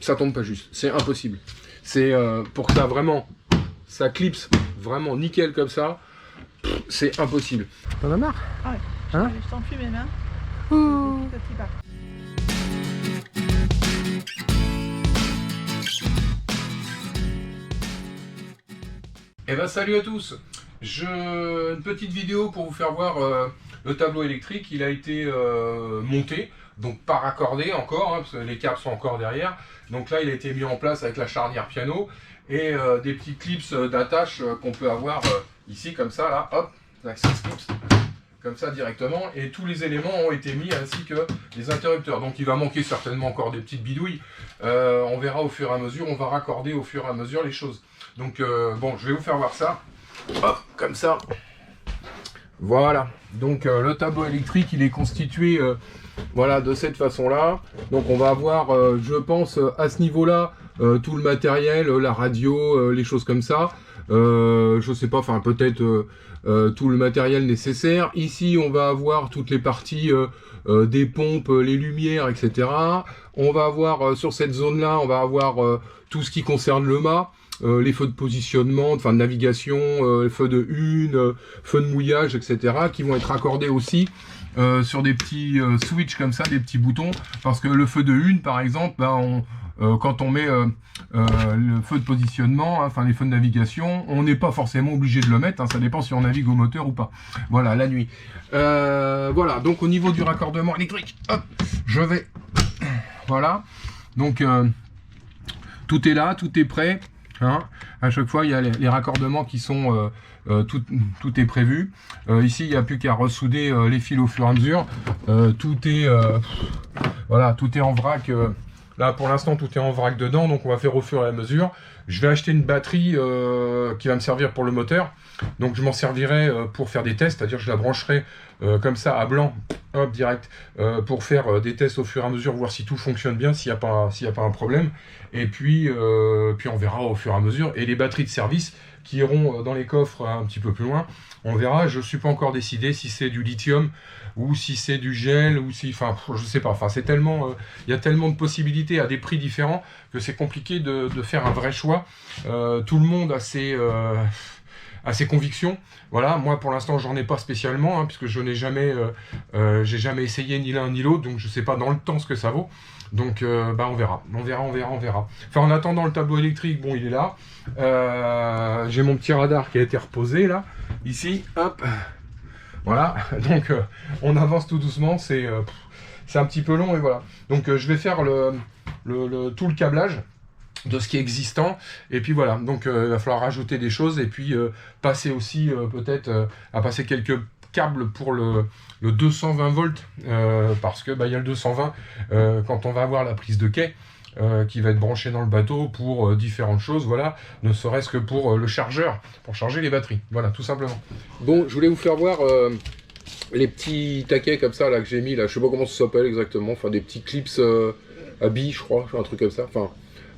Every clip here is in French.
ça tombe pas juste, c'est impossible. C'est pour que ça vraiment, ça clipse vraiment nickel comme ça, c'est impossible. T'en as marre? Ah ouais, hein? Je t'enfuis mes mains. Oh. Petit pas. Eh ben salut à tous. Une petite vidéo pour vous faire voir le tableau électrique. Il a été monté, donc pas raccordé encore, hein, parce que les câbles sont encore derrière. Donc là il a été mis en place avec la charnière piano et des petits clips d'attache qu'on peut avoir ici comme ça, là, hop, là, 6 clips, comme ça directement, et tous les éléments ont été mis ainsi que les interrupteurs. Donc il va manquer certainement encore des petites bidouilles. On verra au fur et à mesure, on va raccorder au fur et à mesure les choses. Donc bon, je vais vous faire voir ça. Hop, comme ça. Voilà. Donc le tableau électrique, il est constitué voilà, de cette façon-là. Donc on va avoir, je pense, à ce niveau-là, tout le matériel, la radio, les choses comme ça. Je sais pas, enfin peut-être tout le matériel nécessaire. Ici, on va avoir toutes les parties des pompes, les lumières, etc. On va avoir sur cette zone-là, on va avoir tout ce qui concerne le mât. Les feux de positionnement, enfin de navigation, les feux de hune, feux de mouillage, etc. qui vont être accordés aussi sur des petits switches comme ça, des petits boutons, parce que le feu de hune par exemple, ben, quand on met le feu de positionnement, hein, enfin les feux de navigation, on n'est pas forcément obligé de le mettre, hein, ça dépend si on navigue au moteur ou pas. Voilà, la nuit. Voilà, donc au niveau du raccordement électrique, hop, je vais... Voilà, donc tout est là, tout est prêt. Hein, à chaque fois, il y a les raccordements qui sont... tout est prévu. Ici, il n'y a plus qu'à ressouder les fils au fur et à mesure. Tout est... voilà, tout est en vrac. Là, pour l'instant, tout est en vrac dedans. Donc, on va faire au fur et à mesure. Je vais acheter une batterie qui va me servir pour le moteur. Donc, je m'en servirai pour faire des tests. C'est-à-dire, je la brancherai comme ça, à blanc, hop, direct, pour faire des tests au fur et à mesure, voir si tout fonctionne bien, s'il n'y a pas un problème. Et puis on verra au fur et à mesure. Et les batteries de service qui iront dans les coffres un petit peu plus loin, on verra. Je ne suis pas encore décidé si c'est du lithium ou si c'est du gel ou si, enfin, je sais pas. Enfin, c'est tellement, il y a tellement de possibilités à des prix différents que c'est compliqué de faire un vrai choix. Tout le monde a ses convictions. Voilà, moi pour l'instant j'en ai pas spécialement, hein, puisque je n'ai jamais, j'ai jamais essayé ni l'un ni l'autre, donc je sais pas dans le temps ce que ça vaut. Donc bah on verra. Enfin en attendant le tableau électrique, bon il est là. J'ai mon petit radar qui a été reposé là, ici, hop. Voilà, donc on avance tout doucement, c'est un petit peu long et voilà. Donc je vais faire tout le câblage de ce qui est existant, et puis voilà, donc il va falloir rajouter des choses, et puis passer aussi peut-être à passer quelques câbles pour le 220 volts, parce que bah, y a le 220 quand on va avoir la prise de quai qui va être branchée dans le bateau pour différentes choses, voilà, ne serait-ce que pour le chargeur, pour charger les batteries, voilà, tout simplement. Bon, je voulais vous faire voir les petits taquets comme ça là que j'ai mis là, je sais pas comment ça s'appelle exactement, enfin des petits clips à billes, je crois, un truc comme ça, enfin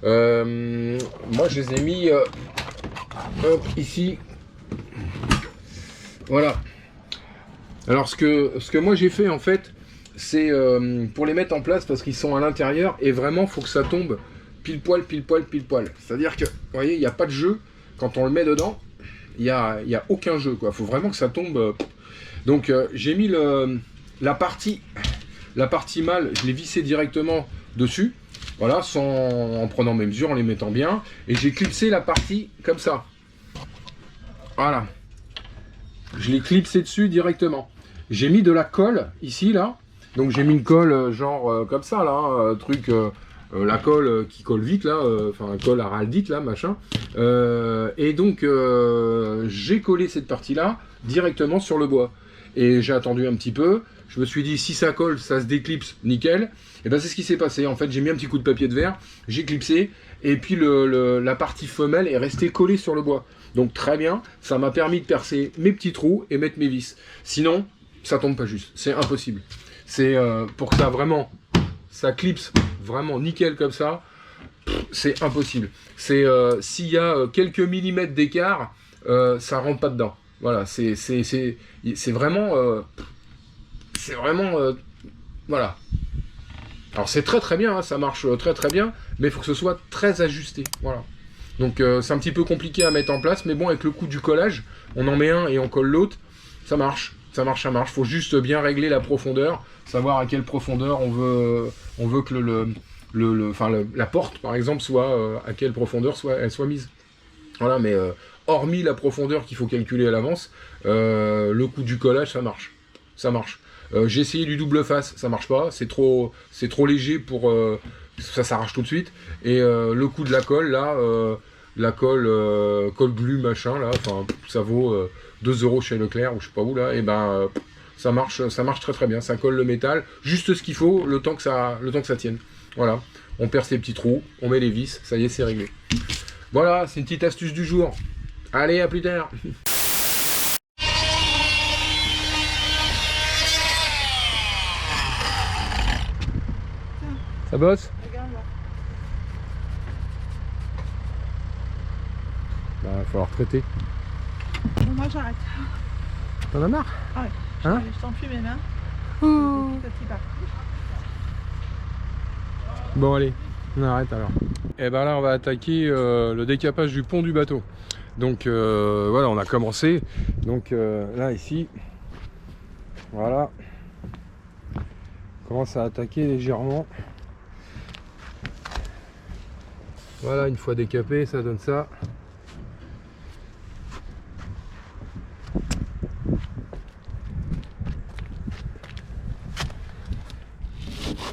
moi je les ai mis hop, ici, voilà. Alors ce que moi j'ai fait en fait, c'est pour les mettre en place, parce qu'ils sont à l'intérieur et vraiment faut que ça tombe pile poil. C'est à dire que vous voyez, il n'y a pas de jeu quand on le met dedans, il y a aucun jeu quoi, faut vraiment que ça tombe. Donc j'ai mis la partie mâle, je l'ai vissé directement dessus. Voilà, en prenant mes mesures, en les mettant bien. Et j'ai clipsé la partie comme ça. Voilà. Je l'ai clipsé dessus directement. J'ai mis de la colle ici, là. Donc j'ai mis une colle genre comme ça, là. La colle qui colle vite, là. Enfin, colle araldite, là, machin. Et donc, j'ai collé cette partie-là directement sur le bois. Et j'ai attendu un petit peu. Je me suis dit, si ça colle, ça se déclipse, nickel. Et ben c'est ce qui s'est passé. En fait, j'ai mis un petit coup de papier de verre, j'ai clipsé, et puis la partie femelle est restée collée sur le bois. Donc très bien, ça m'a permis de percer mes petits trous et mettre mes vis. Sinon, ça tombe pas juste, c'est impossible. C'est pour que ça vraiment, ça clipse vraiment nickel comme ça, c'est impossible. C'est s'il y a quelques millimètres d'écart, ça rentre pas dedans. Voilà, c'est vraiment, voilà. Alors c'est très bien, hein, ça marche très bien, mais il faut que ce soit très ajusté. Voilà. Donc c'est un petit peu compliqué à mettre en place, mais bon, avec le coup du collage, on en met un et on colle l'autre, ça marche. Ça marche. Faut juste bien régler la profondeur, savoir à quelle profondeur on veut que la porte, par exemple, soit à quelle profondeur elle soit mise. Voilà, mais hormis la profondeur qu'il faut calculer à l'avance, le coup du collage, ça marche. Ça marche. J'ai essayé du double face, ça marche pas, c'est trop léger pour... ça s'arrache tout de suite. Et le coup de la colle, là, la colle glue, machin, là, enfin, ça vaut 2 € chez Leclerc, ou je sais pas où, là, et ben, ça marche très bien. Ça colle le métal, juste ce qu'il faut, le temps que ça tienne. Voilà, on perce les petits trous, on met les vis, ça y est, c'est réglé. Voilà, c'est une petite astuce du jour. Allez, à plus tard. Ça bosse? Regarde là. Bah, il va falloir traiter. Bon, moi j'arrête. T'en as marre? Ah ouais. Hein? Je t'enfuis mes mains. Petit pas. Bon allez, on arrête alors. Et ben là on va attaquer le décapage du pont du bateau. Donc voilà, on a commencé. Donc là ici, voilà, on commence à attaquer légèrement. Voilà, une fois décapé, ça donne ça.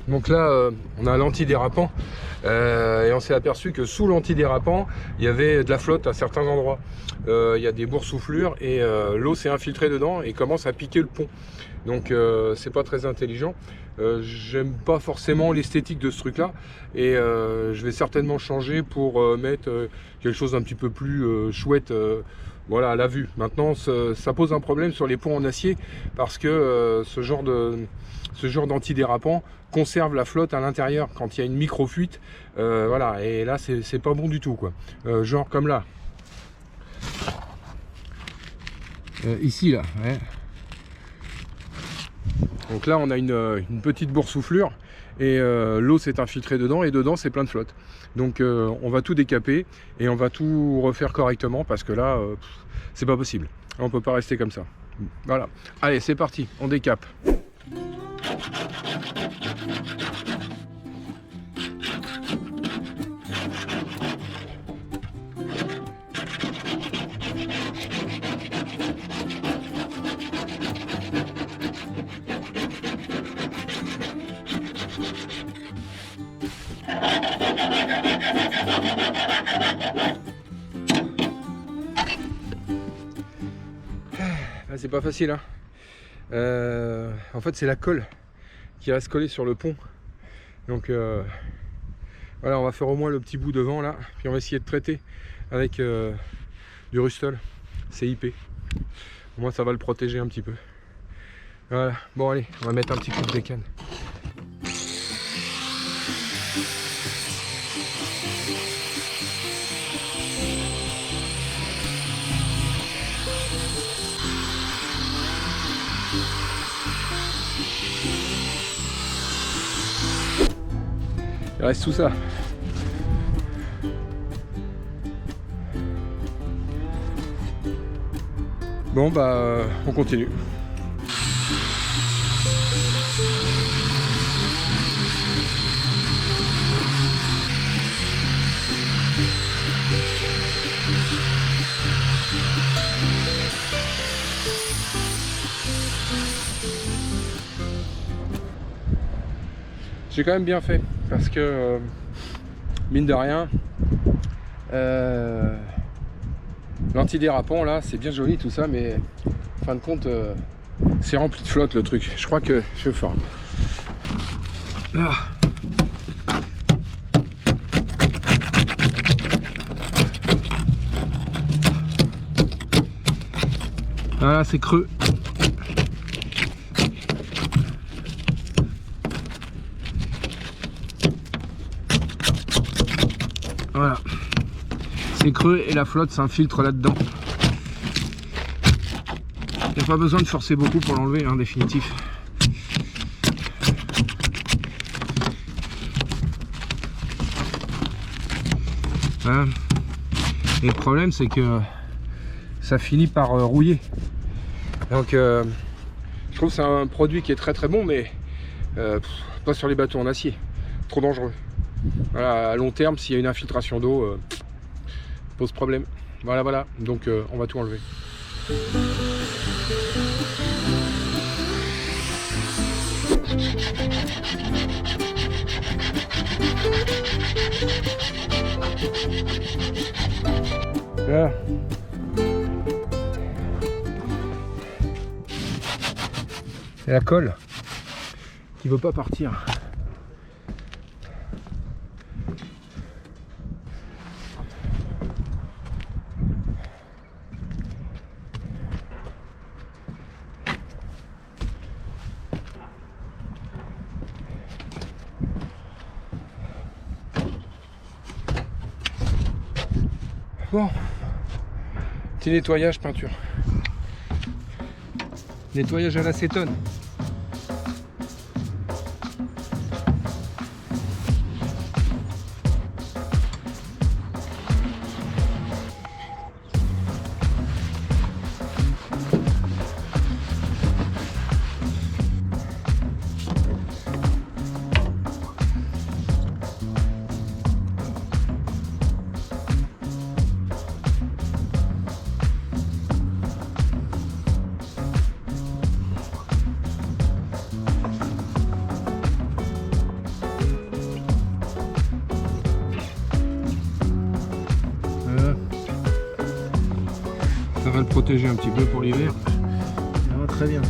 Donc là, on a l'antidérapant et on s'est aperçu que sous l'antidérapant, il y avait de la flotte à certains endroits. Il y a des boursouflures et l'eau s'est infiltrée dedans et commence à piquer le pont. Donc c'est pas très intelligent. J'aime pas forcément l'esthétique de ce truc là et je vais certainement changer pour mettre quelque chose d'un petit peu plus chouette. Voilà, à la vue. Maintenant, ça pose un problème sur les ponts en acier parce que ce genre d'antidérapant conserve la flotte à l'intérieur quand il y a une micro-fuite. Voilà, et là, c'est pas bon du tout, quoi. Genre comme là. Ici, là. Ouais. Donc là, on a une petite boursouflure et l'eau s'est infiltrée dedans et dedans, c'est plein de flotte. Donc on va tout décaper et on va tout refaire correctement parce que là, c'est pas possible. On peut pas rester comme ça. Voilà. Allez, c'est parti, on décape. C'est pas facile, hein. En fait, c'est la colle qui reste collée sur le pont. Donc voilà, on va faire au moins le petit bout devant là, puis on va essayer de traiter avec du Rustol CIP. Au moins, ça va le protéger un petit peu. Voilà. Bon, allez, on va mettre un petit coup de décane. Il reste tout ça. Bon bah on continue. J'ai quand même bien fait parce que mine de rien l'antidérapant là c'est bien joli tout ça, mais en fin de compte c'est rempli de flotte le truc. Je crois que je vais faire. Voilà, c'est creux. Voilà, c'est creux et la flotte s'infiltre là-dedans. Il n'y a pas besoin de forcer beaucoup pour l'enlever, hein, définitif. Hein. Et le problème c'est que ça finit par rouiller. Donc je trouve que c'est un produit qui est très très bon, mais pas sur les bateaux en acier. Trop dangereux. Voilà, à long terme, s'il y a une infiltration d'eau, pose problème. Voilà, voilà. Donc on va tout enlever. Voilà. C'est la colle qui veut pas partir. Bon, petit nettoyage peinture. Nettoyage à l'acétone. Ça va le protéger un petit peu pour l'hiver. Ça va très bien.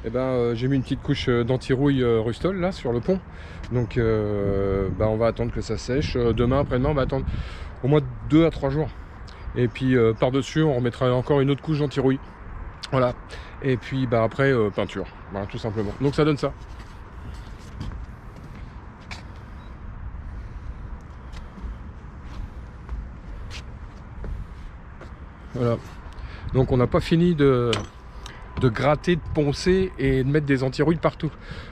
Eh ben, j'ai mis une petite couche d'anti-rouille Rustol là sur le pont, donc on va attendre que ça sèche. Demain, après-demain, on va attendre au moins 2 à 3 jours, et puis par dessus on remettra encore une autre couche d'anti-rouille, voilà, et puis après peinture, voilà, tout simplement. Donc ça donne ça. Voilà, donc on n'a pas fini de gratter, de poncer et de mettre des anti-rouilles partout.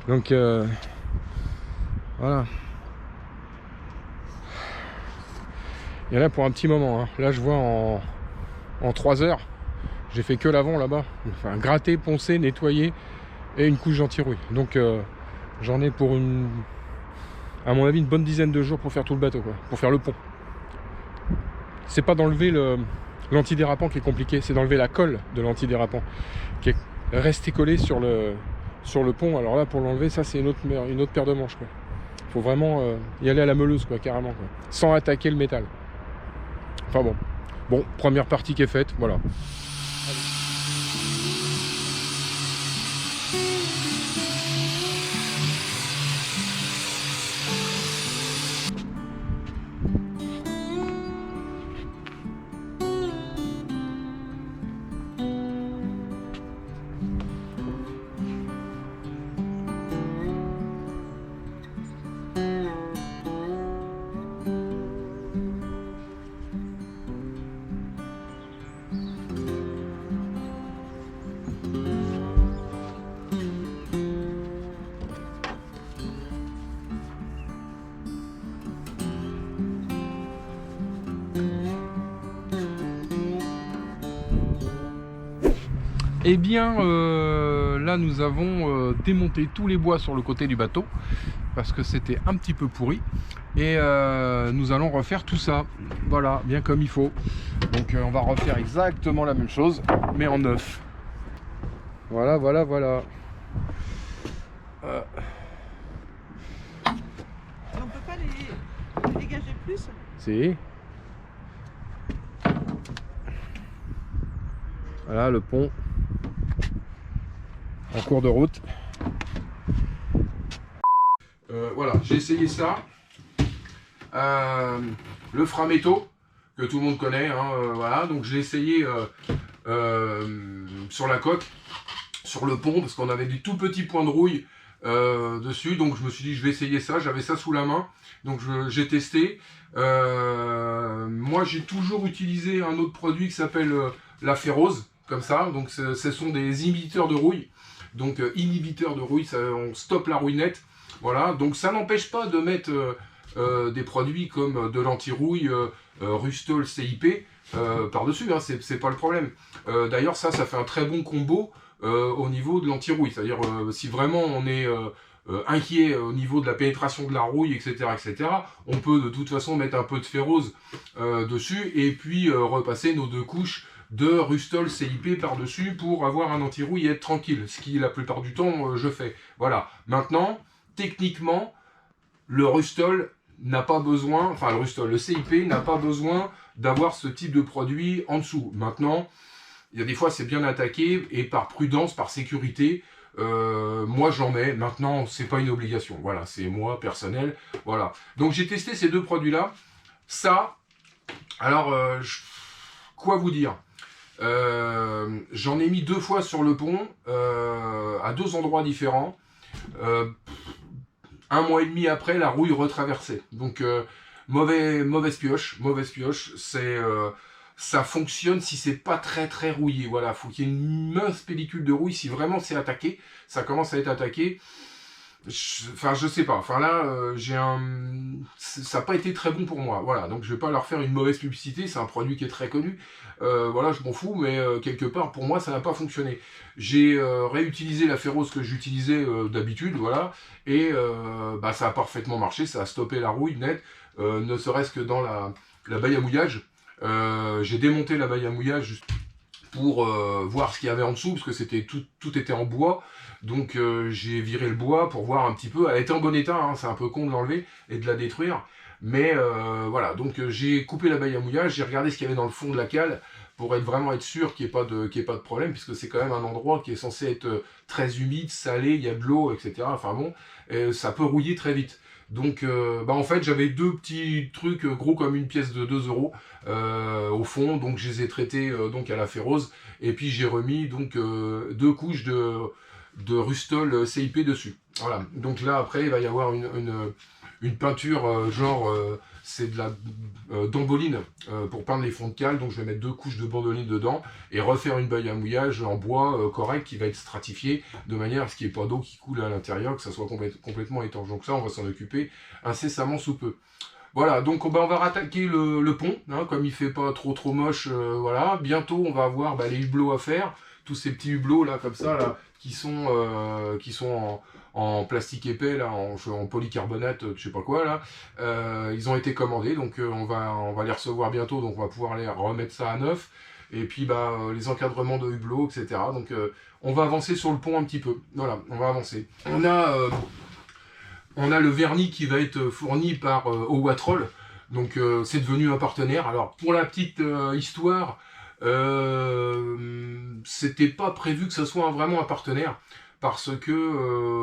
Donc voilà. Il y en a pour un petit moment. Hein. Là je vois en 3 heures, j'ai fait que l'avant là-bas. Enfin gratter, poncer, nettoyer et une couche d'anti-rouille. Donc j'en ai pour à mon avis une bonne dizaine de jours pour faire tout le bateau, quoi. Pour faire le pont. C'est pas d'enlever l'antidérapant qui est compliqué, c'est d'enlever la colle de l'antidérapant qui est restée collée sur le pont. Alors là, pour l'enlever, ça c'est une autre paire de manches, quoi. Faut vraiment y aller à la meuleuse, quoi, carrément, quoi, sans attaquer le métal. Enfin bon, première partie qui est faite, voilà. Allez. Eh bien, là nous avons démonté tous les bois sur le côté du bateau parce que c'était un petit peu pourri, et nous allons refaire tout ça, voilà, bien comme il faut. Donc on va refaire exactement la même chose mais en neuf. Voilà, voilà, voilà. On peut pas les dégager plus? Si. Voilà le pont en cours de route. Voilà, j'ai essayé ça. Le Frametto, que tout le monde connaît, hein, voilà, donc j'ai essayé sur la coque, sur le pont, parce qu'on avait des tout petits points de rouille dessus, donc je me suis dit je vais essayer ça, j'avais ça sous la main, donc j'ai testé. Moi j'ai toujours utilisé un autre produit qui s'appelle la Ferrose, comme ça, donc ce sont des inhibiteurs de rouille, donc inhibiteurs de rouille, ça, on stoppe la rouille nette, voilà, donc ça n'empêche pas de mettre des produits comme de l'anti-rouille, Rustol CIP par-dessus, hein, c'est pas le problème. D'ailleurs ça fait un très bon combo au niveau de l'anti-rouille, c'est-à-dire si vraiment on est inquiet au niveau de la pénétration de la rouille, etc., on peut de toute façon mettre un peu de Ferrose dessus, et puis repasser nos 2 couches de Rustol CIP par-dessus pour avoir un anti-rouille et être tranquille, ce qui la plupart du temps je fais. Voilà, maintenant, techniquement, le Rustol n'a pas besoin, enfin le CIP n'a pas besoin d'avoir ce type de produit en dessous. Maintenant, il y a des fois c'est bien attaqué, et par prudence, par sécurité, moi j'en mets. Maintenant c'est pas une obligation, voilà, c'est moi personnel, voilà. Donc j'ai testé ces 2 produits là. Ça, alors quoi vous dire, j'en ai mis 2 fois sur le pont à 2 endroits différents. 1 mois et demi après, la rouille retraversée. Donc mauvaise pioche, c'est ça fonctionne si c'est pas très rouillé. Voilà, faut qu'il y ait une mince pellicule de rouille. Si vraiment c'est attaqué, ça commence à être attaqué. Enfin, je sais pas. Enfin là, ça n'a pas été très bon pour moi. Voilà, donc je vais pas leur faire une mauvaise publicité. C'est un produit qui est très connu. Voilà, je m'en fous, mais quelque part pour moi ça n'a pas fonctionné. J'ai réutilisé la Ferrose que j'utilisais d'habitude, voilà, et bah, ça a parfaitement marché. Ça a stoppé la rouille net, ne serait-ce que dans la baille à mouillage. J'ai démonté la baille à mouillage juste pour voir ce qu'il y avait en dessous, parce que c'était tout était en bois. Donc j'ai viré le bois pour voir un petit peu. Elle était en bon état, hein, c'est un peu con de l'enlever et de la détruire. Mais voilà, donc j'ai coupé la baille à mouillage, j'ai regardé ce qu'il y avait dans le fond de la cale pour vraiment être sûr qu'il n'y ait pas de problème, puisque c'est quand même un endroit qui est censé être très humide, salé, il y a de l'eau, etc. Enfin bon, ça peut rouiller très vite. Donc bah en fait j'avais 2 petits trucs gros comme une pièce de 2 € au fond, donc je les ai traités donc à la Ferrose, et puis j'ai remis donc 2 couches de Rustol CIP dessus. Voilà, donc là après il va y avoir une peinture genre c'est de la bandoline pour peindre les fonds de cale, donc je vais mettre 2 couches de bandoline dedans et refaire une baille à mouillage en bois correct qui va être stratifié de manière à ce qu'il n'y ait pas d'eau qui coule à l'intérieur, que ça soit complètement étanche. Donc ça on va s'en occuper incessamment sous peu. Voilà, donc on va rattaquer le pont, hein, comme il fait pas trop moche, voilà. Bientôt on va avoir les hublots à faire, tous ces petits hublots là comme ça là, qui sont en plastique épais là, en polycarbonate, je sais pas quoi là. Ils ont été commandés, donc on va les recevoir bientôt, donc on va pouvoir les remettre ça à neuf. Et puis les encadrements de hublots, etc. Donc on va avancer sur le pont un petit peu. Voilà, on va avancer. On a le vernis qui va être fourni par Owatrol, donc c'est devenu un partenaire. Alors pour la petite histoire, c'était pas prévu que ce soit vraiment un partenaire, parce que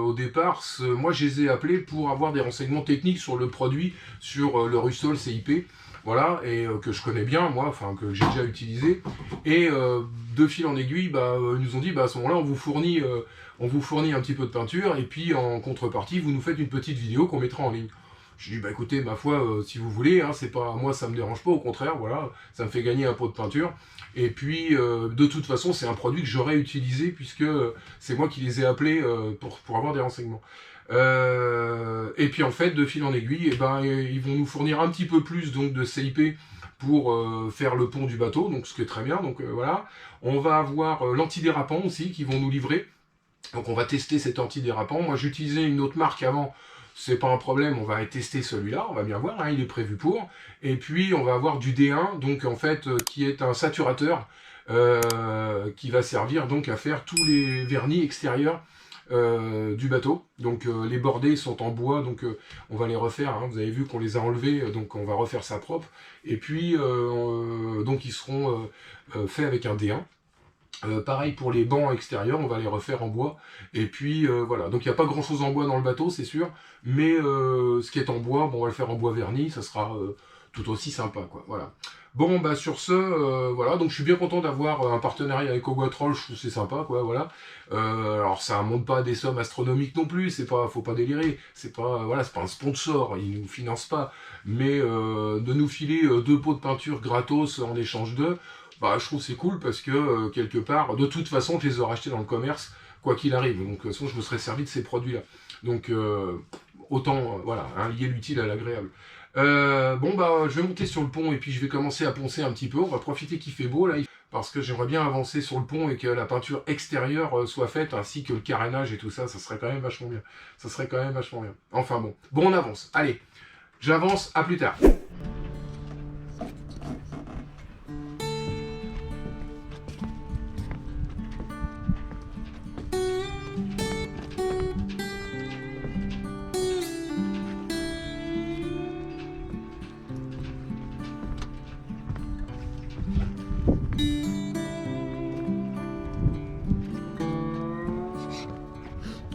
au départ, moi je les ai appelés pour avoir des renseignements techniques sur le produit, sur le Rustol CIP, voilà, et que je connais bien moi, enfin que j'ai déjà utilisé, et de fil en aiguille, ils nous ont dit à ce moment-là on vous fournit un petit peu de peinture, et puis en contrepartie vous nous faites une petite vidéo qu'on mettra en ligne. Je dis écoutez, ma foi, si vous voulez, hein, c'est pas, moi ça me dérange pas, au contraire, voilà, ça me fait gagner un pot de peinture. Et puis de toute façon c'est un produit que j'aurais utilisé, puisque c'est moi qui les ai appelés pour avoir des renseignements. Et puis en fait, de fil en aiguille, ils vont nous fournir un petit peu plus donc de CIP pour faire le pont du bateau, donc ce qui est très bien. Donc voilà, on va avoir l'antidérapant aussi qui vont nous livrer. Donc on va tester cet antidérapant. Moi j'utilisais une autre marque avant, c'est pas un problème, on va tester celui-là, on va bien voir, hein, il est prévu pour. Et puis on va avoir du D1, donc en fait qui est un saturateur qui va servir donc à faire tous les vernis extérieurs du bateau. Donc les bordées sont en bois, donc on va les refaire, hein. Vous avez vu qu'on les a enlevés, donc on va refaire ça propre. Et puis donc ils seront faits avec un D1. Pareil pour les bancs extérieurs, on va les refaire en bois. Et puis voilà, donc il n'y a pas grand chose en bois dans le bateau, c'est sûr. Mais ce qui est en bois, bon, on va le faire en bois verni, ça sera tout aussi sympa, quoi. Voilà. Bon, bah sur ce, voilà, donc je suis bien content d'avoir un partenariat avec Ogoatroll, je trouve que c'est sympa, quoi, voilà. Alors ça ne monte pas des sommes astronomiques non plus, faut pas délirer, c'est pas un sponsor, il nous finance pas. Mais de nous filer 2 pots de peinture gratos en échange d'eux, bah, je trouve c'est cool parce que, quelque part, de toute façon, je les aurais achetés dans le commerce, quoi qu'il arrive. Donc, de toute façon, je me serais servi de ces produits-là. Donc, autant, voilà, hein, lier l'utile à l'agréable. Bon, bah, je vais monter sur le pont et puis je vais commencer à poncer un petit peu. On va profiter qu'il fait beau, là, parce que j'aimerais bien avancer sur le pont et que la peinture extérieure soit faite, ainsi que le carénage et tout ça. Ça serait quand même vachement bien. Ça serait quand même vachement bien. Enfin, bon. Bon, on avance. Allez, j'avance. À plus tard.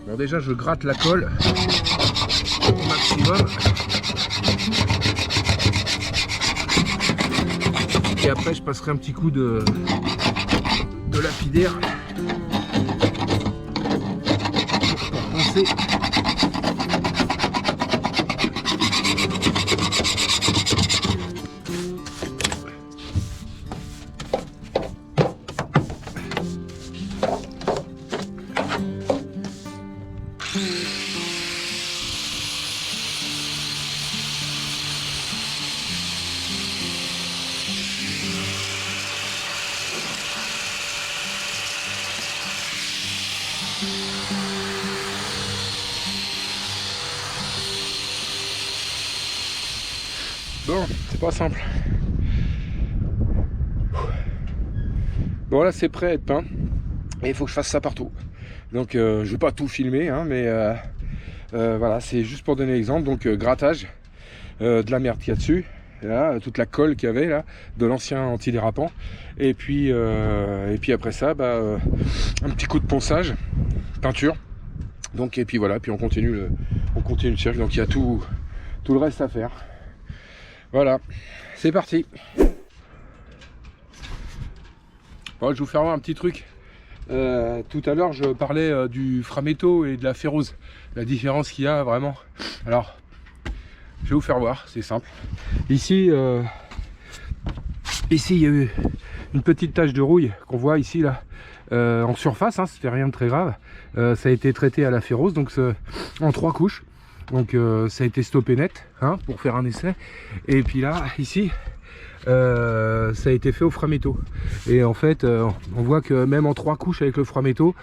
Bon, déjà je gratte la colle au maximum et après je passerai un petit coup de lapidaire pour poncer. Bon, c'est pas simple. Bon là c'est prêt à être peint. Et il faut que je fasse ça partout. Donc je vais pas tout filmer, hein, mais voilà, c'est juste pour donner l'exemple. Donc grattage de la merde qu'il y a dessus. Là, toute la colle qu'il y avait là, de l'ancien antidérapant. Et puis après ça, bah, un petit coup de ponçage, peinture. Donc et puis voilà, puis on continue le cirque. Donc il y a tout le reste à faire. Voilà, c'est parti. Bon, je vais vous faire voir un petit truc. Tout à l'heure, je parlais du Frametto et de la Ferrose. La différence qu'il y a vraiment. Alors, je vais vous faire voir, c'est simple. Ici, il y a eu une petite tache de rouille qu'on voit ici, là, en surface. Hein, c'était rien de très grave. Ça a été traité à la Ferrose, donc en 3 couches. Donc ça a été stoppé net, hein, pour faire un essai. Et puis là, ici, ça a été fait au Frametto. Et en fait, on voit que même en 3 couches avec le Frametto,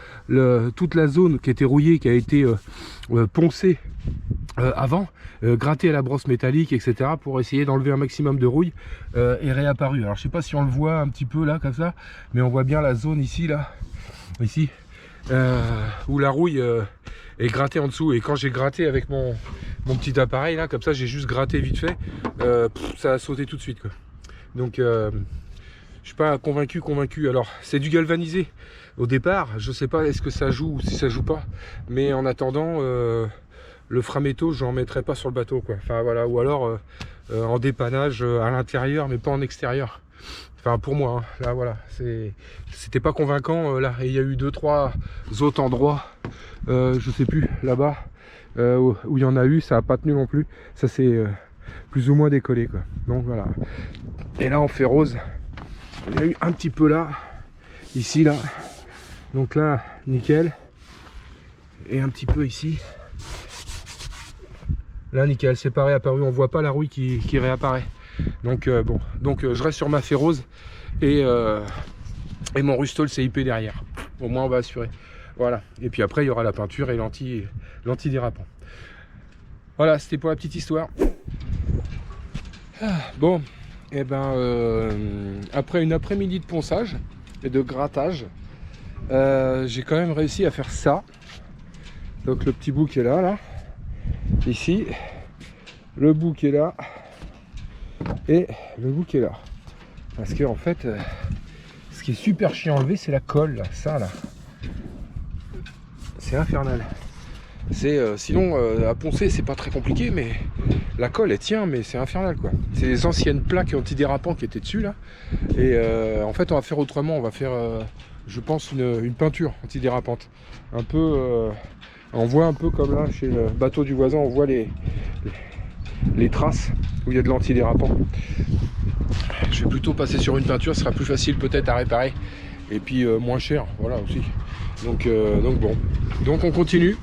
toute la zone qui était rouillée, qui a été poncée avant, grattée à la brosse métallique, etc., pour essayer d'enlever un maximum de rouille, est réapparue. Alors je sais pas si on le voit un petit peu là, comme ça, mais on voit bien la zone ici, là, ici, où la rouille est grattée en dessous. Et quand j'ai gratté avec mon petit appareil là, comme ça, j'ai juste gratté vite fait, ça a sauté tout de suite, quoi. Donc je suis pas convaincu. Alors c'est du galvanisé au départ, je sais pas est-ce que ça joue ou si ça joue pas, mais en attendant le Frametto j'en mettrai pas sur le bateau, quoi. Enfin voilà, ou alors en dépannage à l'intérieur mais pas en extérieur. Enfin pour moi, hein. Là voilà, c'était pas convaincant là. Et il y a eu 2-3 autres endroits, je sais plus, là-bas, où il y en a eu, ça a pas tenu non plus. Ça c'est plus ou moins décollé, quoi. Donc voilà. Et là en Ferrose, il y a eu un petit peu là, ici là. Donc là, nickel. Et un petit peu ici. Là nickel, c'est pas réapparu, on voit pas la rouille qui réapparaît. Donc bon, donc je reste sur ma Ferrose et mon Rustol CIP derrière. Au moins on va assurer. Voilà. Et puis après il y aura la peinture et l'antidérapant. Voilà, c'était pour la petite histoire. Bon, et ben après une après-midi de ponçage et de grattage, j'ai quand même réussi à faire ça. Donc le petit bout qui est là, ici, le bout qui est là et le bout qui est là. Parce que en fait, Ce qui est super chiant à enlever, c'est la colle, là, ça là. C'est infernal. Sinon à poncer c'est pas très compliqué, mais la colle elle tient, mais c'est infernal quoi. C'est les anciennes plaques antidérapants qui étaient dessus là. Et en fait on va faire autrement, on va faire je pense une peinture antidérapante. Un peu on voit un peu comme là chez le bateau du voisin, on voit les traces où il y a de l'antidérapant. Je vais plutôt passer sur une peinture, ce sera plus facile peut-être à réparer. Et puis moins cher, voilà aussi. Donc bon. Donc on continue.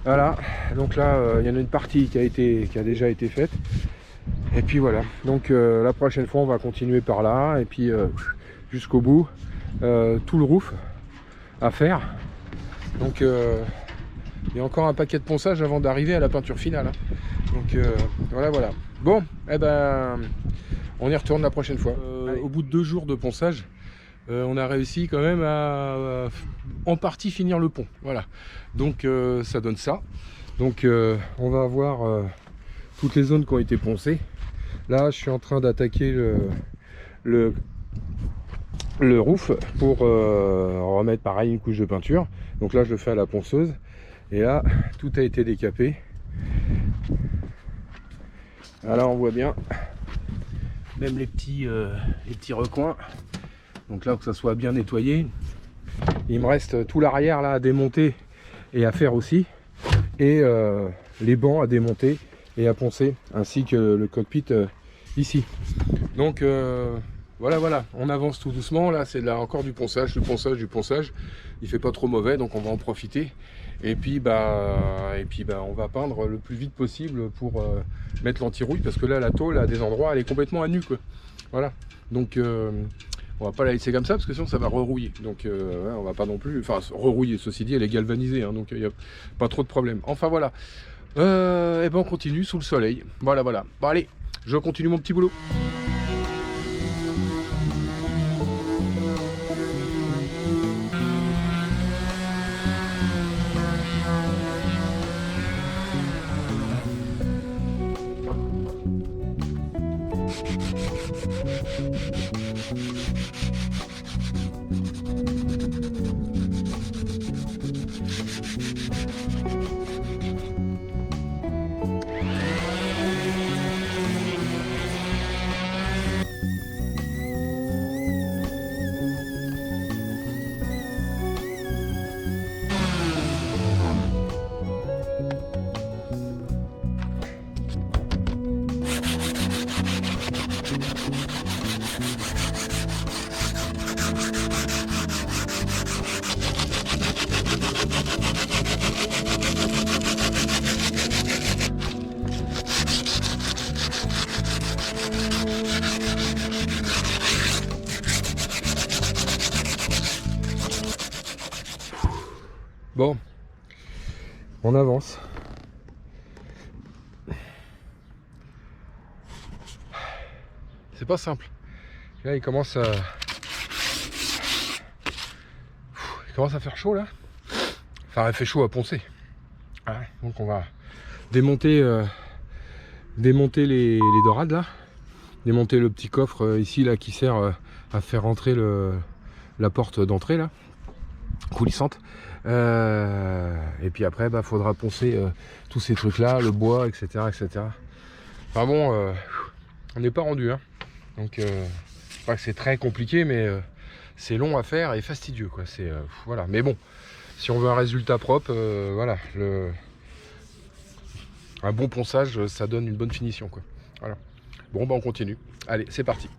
Voilà, donc là il y en a une partie qui a déjà été faite. Et puis voilà, donc la prochaine fois on va continuer par là et puis jusqu'au bout, tout le roof à faire. Donc il y a encore un paquet de ponçage avant d'arriver à la peinture finale. Donc voilà. Bon, eh ben on y retourne la prochaine fois. Au bout de 2 jours de ponçage, on a réussi quand même à en partie finir le pont. Voilà, donc ça donne ça. Donc on va avoir toutes les zones qui ont été poncées. Là je suis en train d'attaquer le roof pour remettre pareil une couche de peinture. Donc là je le fais à la ponceuse. Et là tout a été décapé. Là on voit bien même les petits recoins. Donc là, faut que ça soit bien nettoyé. Il me reste tout l'arrière là à démonter et à faire aussi. Et les bancs à démonter et à poncer. Ainsi que le cockpit ici. Donc voilà. On avance tout doucement. Là, c'est là encore du ponçage. Il fait pas trop mauvais, donc on va en profiter. Et puis on va peindre le plus vite possible pour mettre l'anti-rouille. Parce que là, la tôle, à des endroits, elle est complètement à nu, quoi. Voilà. Donc on va pas la laisser comme ça parce que sinon ça va rerouiller. Donc on va pas non plus, enfin rerouiller, ceci dit elle est galvanisée, hein, donc il n'y a pas trop de problème. Enfin voilà, et ben on continue sous le soleil. Voilà. Bon allez, je continue mon petit boulot. Bon, on avance. C'est pas simple. Là, il commence à faire chaud là. Enfin, il fait chaud à poncer. Voilà, donc on va démonter les dorades là. Démonter le petit coffre ici là qui sert à faire rentrer la porte d'entrée là, coulissante. Et puis après faudra poncer tous ces trucs là, le bois, etc. Enfin bon, on n'est pas rendu hein. Donc pas que c'est très compliqué, mais c'est long à faire et fastidieux quoi. C'est voilà, mais bon, si on veut un résultat propre, voilà, un bon ponçage ça donne une bonne finition quoi. Voilà. Bon on continue, allez c'est parti.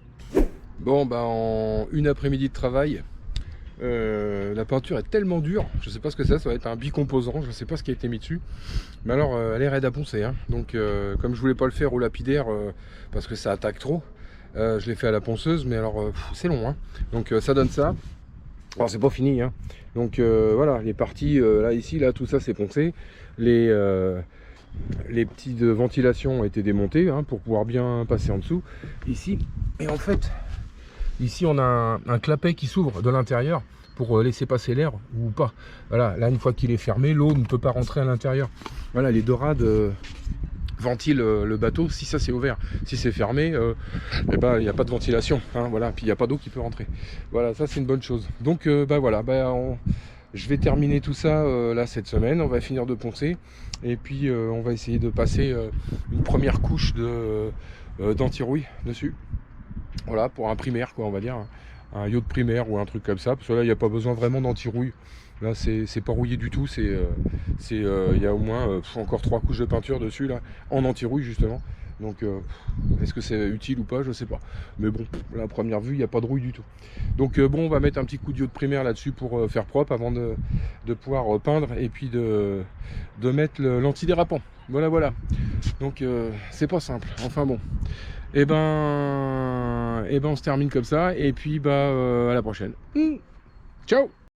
Bon en une après-midi de travail, la peinture est tellement dure, je sais pas ce que c'est, ça va être un bicomposant, je sais pas ce qui a été mis dessus, mais alors elle est raide à poncer hein. Donc comme je voulais pas le faire au lapidaire parce que ça attaque trop, je l'ai fait à la ponceuse, mais alors c'est long hein. Donc ça donne ça. Alors c'est pas fini hein. Donc voilà, les parties là ici là, tout ça c'est poncé, les petites ventilations ont été démontées hein, pour pouvoir bien passer en dessous ici. Et en fait ici on a un clapet qui s'ouvre de l'intérieur pour laisser passer l'air ou pas. Voilà, là une fois qu'il est fermé, l'eau ne peut pas rentrer à l'intérieur. Voilà, les dorades ventile le bateau si ça c'est ouvert. Si c'est fermé, eh ben, il n'y a pas de ventilation, hein, voilà. Puis il n'y a pas d'eau qui peut rentrer. Voilà, ça c'est une bonne chose. Donc bah voilà, je vais terminer tout ça là cette semaine. On va finir de poncer et puis on va essayer de passer une première couche d'anti-rouille dessus. Voilà, pour un primaire quoi, on va dire, un yacht primaire ou un truc comme ça. Parce que là il n'y a pas besoin vraiment d'anti-rouille. Là c'est pas rouillé du tout, il y a au moins encore 3 couches de peinture dessus là, en anti-rouille justement. Donc est-ce que c'est utile ou pas, je sais pas. Mais bon, à la première vue, il n'y a pas de rouille du tout. Donc bon, on va mettre un petit coup de primaire là-dessus pour faire propre avant de pouvoir peindre et puis de mettre l'antidérapant. Voilà. Donc c'est pas simple. Enfin bon. Et ben on se termine comme ça et puis à la prochaine. Ciao.